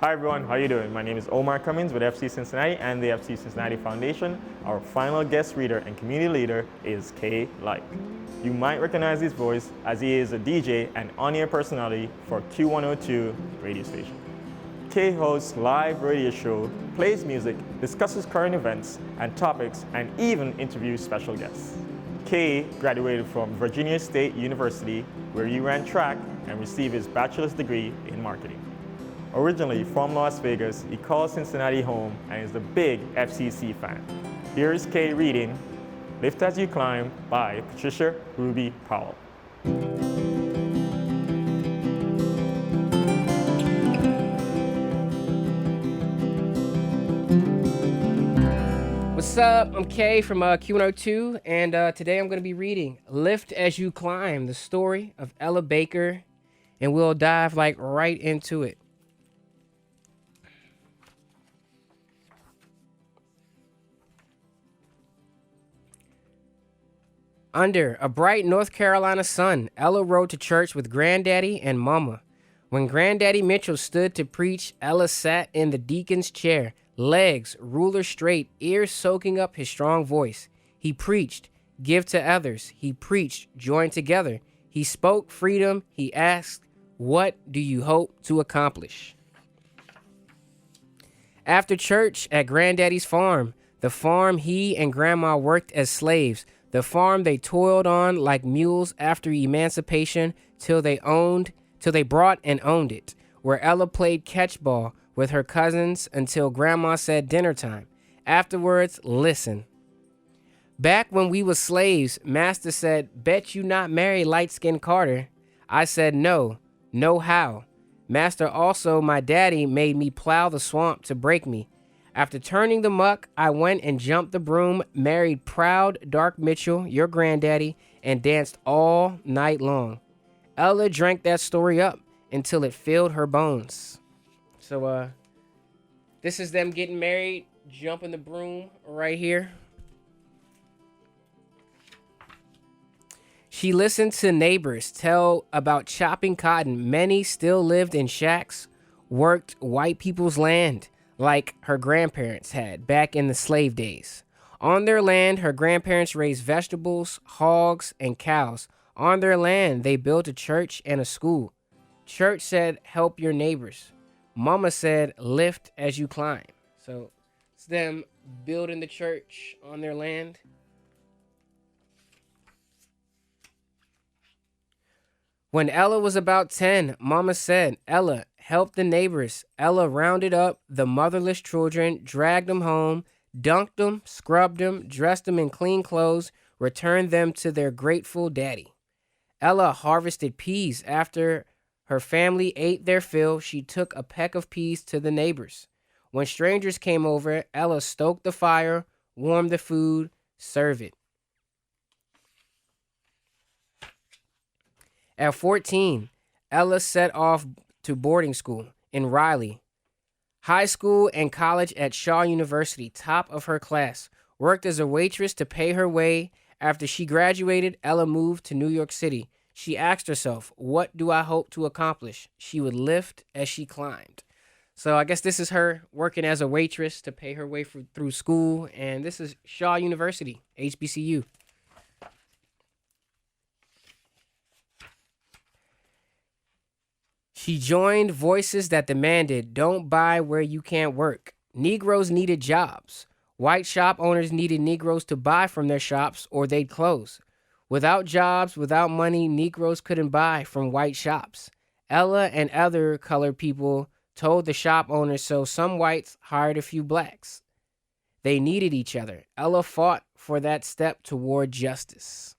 Hi everyone, how you doing? My name is Omar Cummins with FC Cincinnati and the FC Cincinnati Foundation. Our final guest reader and community leader is Kay Lyke. You might recognize his voice as he is a DJ and on-air personality for Q102 radio station. Kay hosts live radio show, plays music, discusses current events and topics, and even interviews special guests. Kay graduated from Virginia State University, where he ran track and received his bachelor's degree in marketing. Originally from Las Vegas, he calls Cincinnati home and is a big FCC fan. Here is Kay reading Lift As You Climb by Patricia Ruby Powell. What's up? I'm Kay from Q102, and today I'm going to be reading Lift As You Climb, the story of Ella Baker, and we'll dive right into it. Under a bright North Carolina sun, Ella rode to church with Granddaddy and Mama. When Granddaddy Mitchell stood to preach, Ella sat in the deacon's chair, legs ruler straight, ears soaking up his strong voice. He preached, give to others. He preached, join together. He spoke freedom. He asked, what do you hope to accomplish? After church at Granddaddy's farm, the farm he and Grandma worked as slaves, the farm they toiled on like mules after emancipation till they brought and owned it, where Ella played catch-ball with her cousins until Grandma said dinner time. Afterwards, listen. Back when we was slaves, Master said, bet you not marry light-skinned Carter. I said no how. Master also, my daddy, made me plow the swamp to break me. After turning the muck, I went and jumped the broom, married proud Dark Mitchell, your granddaddy, and danced all night long. Ella drank that story up until it filled her bones. So, this is them getting married, jumping the broom right here. She listened to neighbors tell about chopping cotton. Many still lived in shacks, worked white people's land, like her grandparents had back in the slave days. On their land, her grandparents raised vegetables, hogs, and cows. On their land, they built a church and a school. Church said, help your neighbors. Mama said, lift as you climb. So it's them building the church on their land. When Ella was about 10, Mama said, Ella, help the neighbors. Ella rounded up the motherless children, dragged them home, dunked them, scrubbed them, dressed them in clean clothes, returned them to their grateful daddy. Ella harvested peas. After her family ate their fill, she took a peck of peas to the neighbors. When strangers came over, Ella stoked the fire, warmed the food, served it. At 14, Ella set off to boarding school in Raleigh, high school and college at Shaw University, top of her class, worked as a waitress to pay her way. After she graduated, Ella moved to New York City. She asked herself, what do I hope to accomplish? She would lift as she climbed. So I guess this is her working as a waitress to pay her way through school, and this is Shaw University, HBCU. She joined voices that demanded, don't buy where you can't work. Negroes needed jobs. White shop owners needed Negroes to buy from their shops or they'd close. Without jobs, without money, Negroes couldn't buy from white shops. Ella and other colored people told the shop owners, so some whites hired a few blacks. They needed each other. Ella fought for that step toward justice.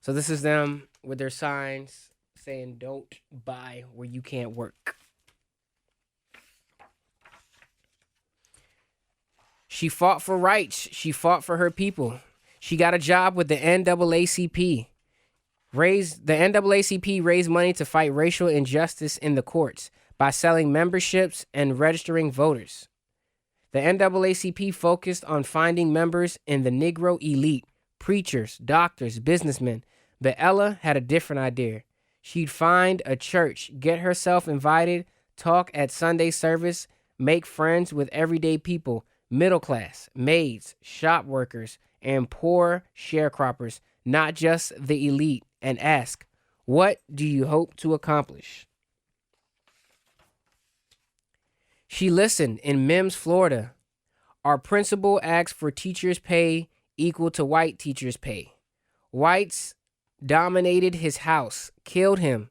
So this is them with their signs saying, don't buy where you can't work. She fought for rights. She fought for her people. She got a job with the NAACP. The NAACP raised money to fight racial injustice in the courts by selling memberships and registering voters. The NAACP focused on finding members in the Negro elite, preachers, doctors, businessmen, but Ella had a different idea. She'd find a church, get herself invited talk at Sunday service, make friends with everyday people, middle class, maids, shop workers, and poor sharecroppers, not just the elite, and ask, what do you hope to accomplish? She listened in Mims, Florida. Our principal asked for teachers' pay equal to white teachers' pay. Whites dominated his house, killed him.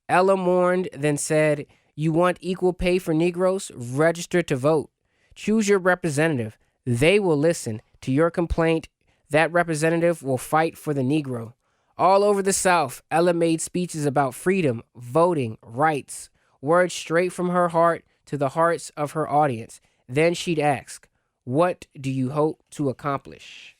Ella mourned, then said, you want equal pay for Negroes? Register to vote. Choose your representative. They will listen to your complaint. That representative will fight for the Negro. All over the South, Ella made speeches about freedom, voting, rights, words straight from her heart to the hearts of her audience. Then she'd ask, what do you hope to accomplish?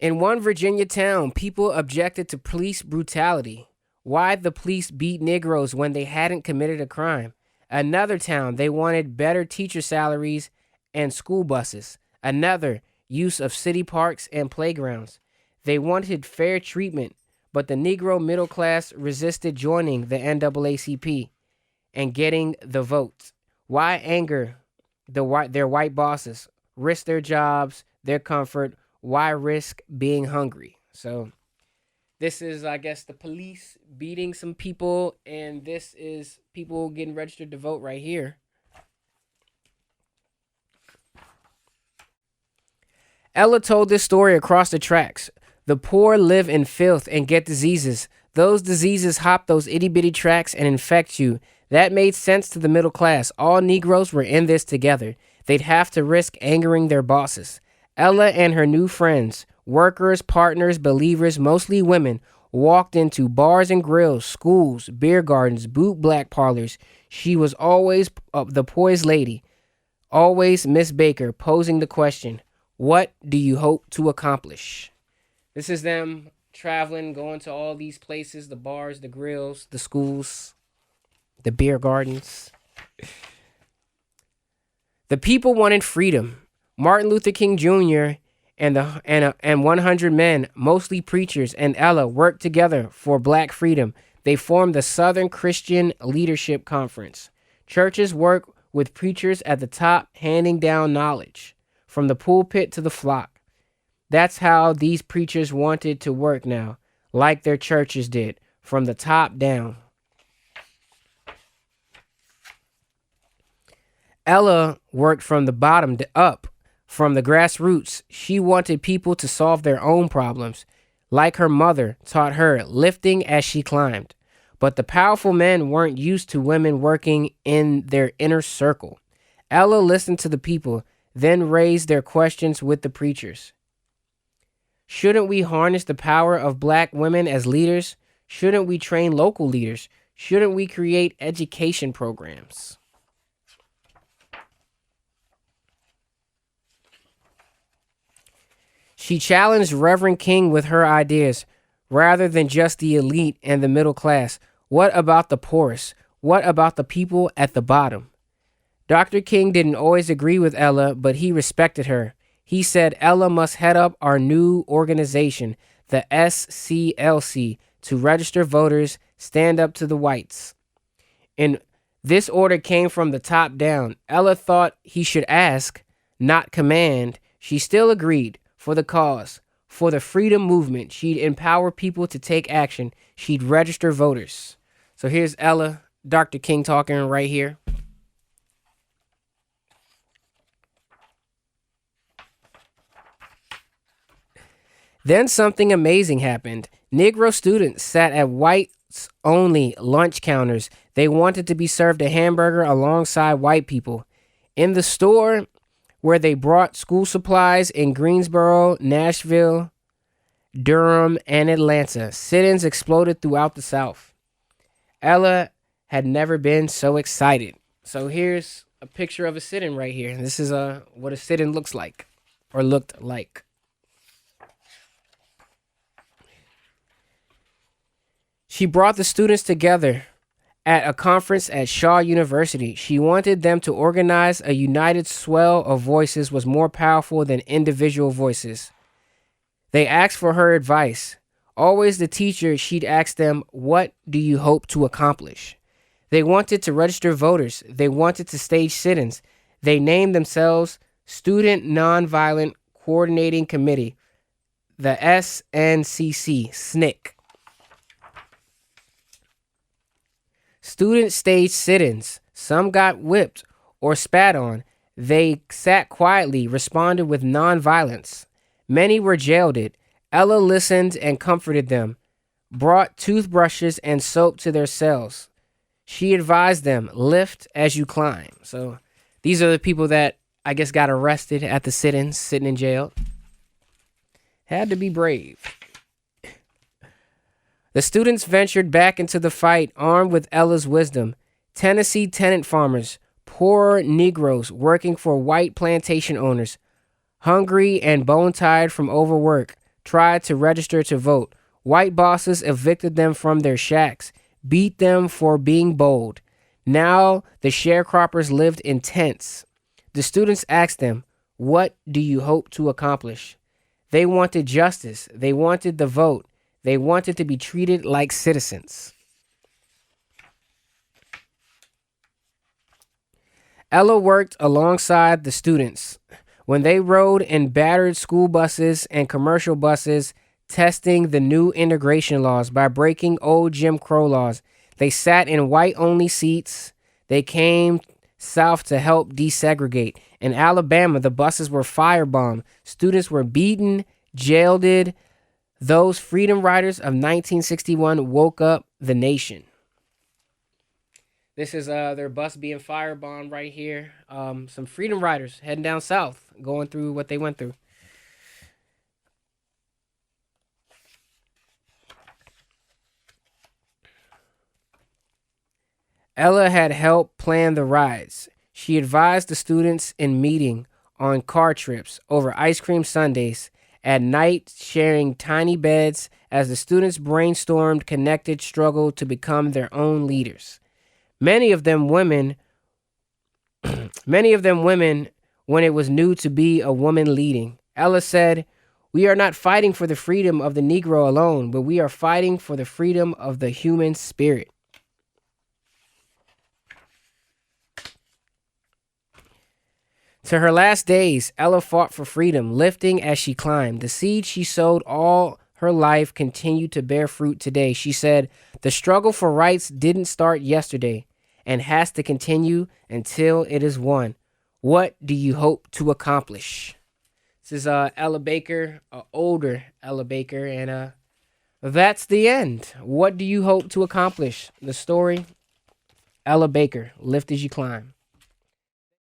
In one Virginia town, people objected to police brutality. Why the police beat Negroes when they hadn't committed a crime? Another town, they wanted better teacher salaries and school buses. Another, use of city parks and playgrounds. They wanted fair treatment, but the Negro middle class resisted joining the NAACP and getting the votes. Why anger their white bosses? Risk their jobs, their comfort. Why risk being hungry? So this is, I guess, the police beating some people, and this is people getting registered to vote right here. Ella told this story across the tracks. The poor live in filth and get diseases. Those diseases hop those itty-bitty tracks and infect you. That made sense to the middle class. All Negroes were in this together. They'd have to risk angering their bosses. Ella and her new friends, workers, partners, believers, mostly women, walked into bars and grills, schools, beer gardens, boot black parlors. She was always the poised lady, always Miss Baker, posing the question, what do you hope to accomplish? This is them traveling, going to all these places, the bars, the grills, the schools, the beer gardens. The people wanted freedom. Martin Luther King Jr. and 100 men, mostly preachers, and Ella worked together for black freedom. They formed the Southern Christian Leadership Conference. Churches work with preachers at the top, handing down knowledge from the pulpit to the flock. That's how these preachers wanted to work now, like their churches did, from the top down. Ella worked from the bottom up. From the grassroots, she wanted people to solve their own problems, like her mother taught her, lifting as she climbed. But the powerful men weren't used to women working in their inner circle. Ella listened to the people, then raised their questions with the preachers. Shouldn't we harness the power of black women as leaders? Shouldn't we train local leaders? Shouldn't we create education programs? She challenged Reverend King with her ideas, rather than just the elite and the middle class. What about the poorest? What about the people at the bottom? Dr. King didn't always agree with Ella, but he respected her. He said Ella must head up our new organization, the SCLC, to register voters, stand up to the whites. And this order came from the top down. Ella thought he should ask, not command. She still agreed. For the cause, for the freedom movement, she'd empower people to take action. She'd register voters. So here's Ella, Dr. King talking right here. Then something amazing happened. Negro students sat at whites-only lunch counters. They wanted to be served a hamburger alongside white people. In the store where they brought school supplies in Greensboro, Nashville, Durham, and Atlanta, sit-ins exploded throughout the South. Ella had never been so excited. So here's a picture of a sit-in right here. This is what a sit-in looks like, or looked like. She brought the students together at a conference at Shaw University. She wanted them to organize a united swell of voices was more powerful than individual voices. They asked for her advice. Always the teacher, she'd ask them, "What do you hope to accomplish?" They wanted to register voters. They wanted to stage sit-ins. They named themselves Student Nonviolent Coordinating Committee, the SNCC, SNCC. Students staged sit-ins. Some got whipped or spat on. They sat quietly, responded with nonviolence. Many were jailed. Ella listened and comforted them, brought toothbrushes and soap to their cells. She advised them, lift as you climb. So these are the people that I guess got arrested at the sit-ins, sitting in jail. Had to be brave. The students ventured back into the fight, armed with Ella's wisdom. Tennessee tenant farmers, poor Negroes working for white plantation owners, hungry and bone-tired from overwork, tried to register to vote. White bosses evicted them from their shacks, beat them for being bold. Now the sharecroppers lived in tents. The students asked them, "What do you hope to accomplish?" They wanted justice. They wanted the vote. They wanted to be treated like citizens. Ella worked alongside the students when they rode in battered school buses and commercial buses, testing the new integration laws by breaking old Jim Crow laws. They sat in white-only seats. They came south to help desegregate. In Alabama, the buses were firebombed. Students were beaten, jailed. Those freedom riders of 1961 woke up the nation. This is their bus being firebombed right here. Some freedom riders heading down south, going through what they went through. Ella had helped plan the rides. She advised the students in meeting on car trips over ice cream sundaes, at night sharing tiny beds as the students brainstormed, connected, struggled to become their own leaders. Many of them women when it was new to be a woman leading. Ella said, "We are not fighting for the freedom of the Negro alone, but we are fighting for the freedom of the human spirit." To her last days, Ella fought for freedom, lifting as she climbed. The seed she sowed all her life continued to bear fruit today. She said, "The struggle for rights didn't start yesterday and has to continue until it is won. What do you hope to accomplish?" This is Ella Baker, older Ella Baker, and that's the end. What do you hope to accomplish? The story, Ella Baker, Lift as You Climb.